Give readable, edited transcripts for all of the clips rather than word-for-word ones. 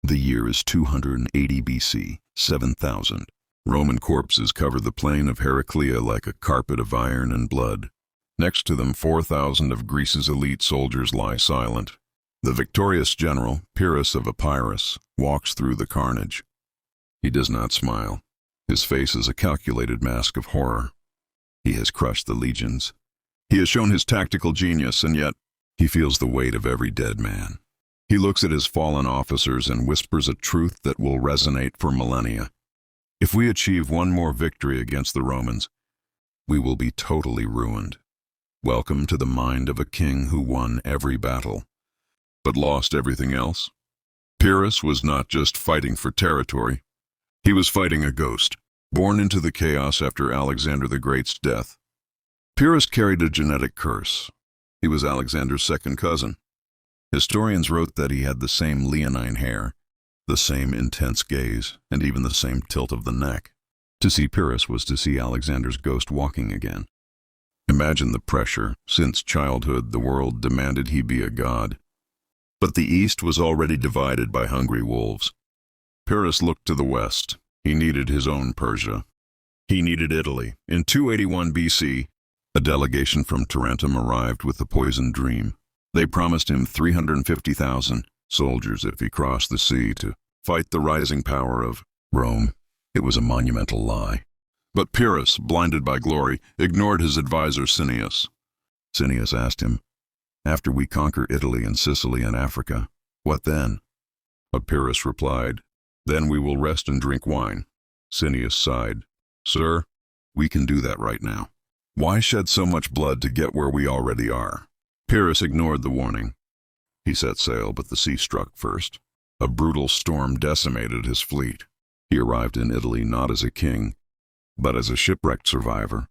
The year is 280 BC, 7,000. Roman corpses cover the plain of Heraclea like a carpet of iron and blood. Next to them, 4,000 of Greece's elite soldiers lie silent. The victorious general, Pyrrhus of Epirus, walks through the carnage. He does not smile. His face is a calculated mask of horror. He has crushed the legions. He has shown his tactical genius, and yet he feels the weight of every dead man. He looks at his fallen officers and whispers a truth that will resonate for millennia. If we achieve one more victory against the Romans, we will be totally ruined. Welcome to the mind of a king who won every battle, but lost everything else. Pyrrhus was not just fighting for territory. He was fighting a ghost, born into the chaos after Alexander the Great's death. Pyrrhus carried a genetic curse. He was Alexander's second cousin. Historians wrote that he had the same leonine hair, the same intense gaze, and even the same tilt of the neck. To see Pyrrhus was to see Alexander's ghost walking again. Imagine the pressure. Since childhood, the world demanded he be a god. But the East was already divided by hungry wolves. Pyrrhus looked to the west. He needed his own Persia. He needed Italy. In 281 BC, a delegation from Tarentum arrived with the poisoned dream. They promised him 350,000 soldiers if he crossed the sea to fight the rising power of Rome. It was a monumental lie. But Pyrrhus, blinded by glory, ignored his advisor Cineas. Cineas asked him, "After we conquer Italy and Sicily and Africa, what then?" But Pyrrhus replied, "Then we will rest and drink wine." Cineas sighed, "Sir, we can do that right now. Why shed so much blood to get where we already are?" Pyrrhus ignored the warning. He set sail, but the sea struck first. A brutal storm decimated his fleet. He arrived in Italy not as a king, but as a shipwrecked survivor,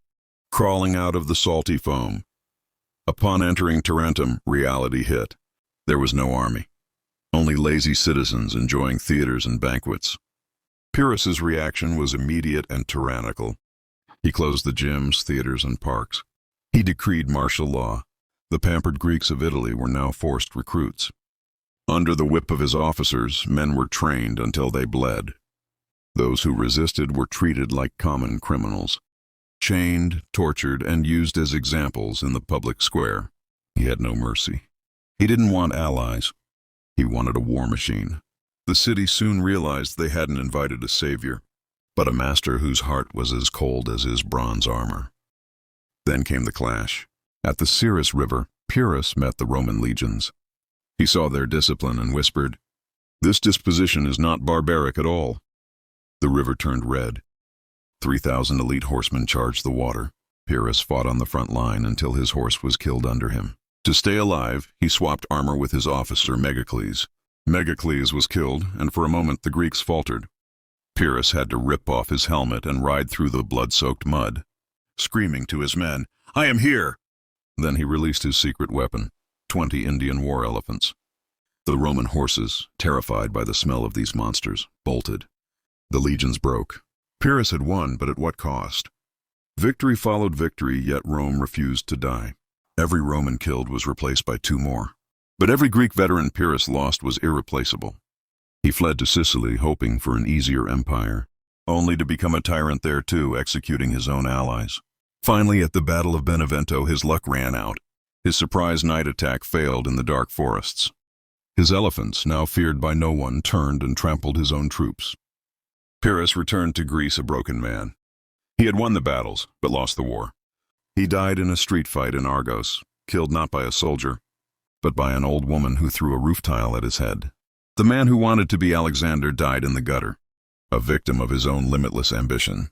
crawling out of the salty foam. Upon entering Tarentum, reality hit. There was no army, only lazy citizens enjoying theaters and banquets. Pyrrhus's reaction was immediate and tyrannical. He closed the gyms, theaters, and parks. He decreed martial law. The pampered Greeks of Italy were now forced recruits. Under the whip of his officers, men were trained until they bled. Those who resisted were treated like common criminals, chained, tortured, and used as examples in the public square. He had no mercy. He didn't want allies. He wanted a war machine. The city soon realized they hadn't invited a savior, but a master whose heart was as cold as his bronze armor. Then came the clash. At the Syrus River, Pyrrhus met the Roman legions. He saw their discipline and whispered, "This disposition is not barbaric at all." The river turned red. 3,000 elite horsemen charged the water. Pyrrhus fought on the front line until his horse was killed under him. To stay alive, he swapped armor with his officer Megacles. Megacles was killed, and for a moment the Greeks faltered. Pyrrhus had to rip off his helmet and ride through the blood-soaked mud, screaming to his men, "I am here!" Then he released his secret weapon, 20 Indian war elephants. The Roman horses, terrified by the smell of these monsters, bolted. The legions broke. Pyrrhus had won, but at what cost? Victory followed victory, yet Rome refused to die. Every Roman killed was replaced by 2 more. But every Greek veteran Pyrrhus lost was irreplaceable. He fled to Sicily, hoping for an easier empire, only to become a tyrant there too, executing his own allies. Finally, at the Battle of Beneventum, his luck ran out. His surprise night attack failed in the dark forests. His elephants, now feared by no one, turned and trampled his own troops. Pyrrhus returned to Greece a broken man. He had won the battles, but lost the war. He died in a street fight in Argos, killed not by a soldier, but by an old woman who threw a roof tile at his head. The man who wanted to be Alexander died in the gutter, a victim of his own limitless ambition.